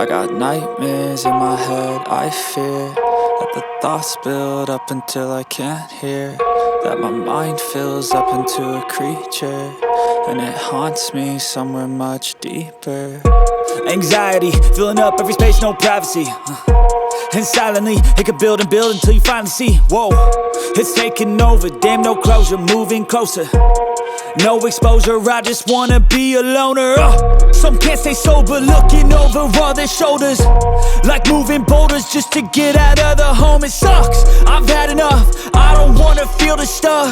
I got nightmares in my head, I fear that the thoughts build up until I can't hear, that my mind fills up into a creature, and it haunts me somewhere much deeper. Anxiety, filling up every space, no privacy. And silently, it could build and build until you finally see, whoa, it's taking over, damn no closure, moving closer. No exposure, I just wanna be a loner. Some can't stay sober, looking over all their shoulders, like moving boulders just to get out of the home. It sucks, I've had enough, I don't wanna feel the stuck.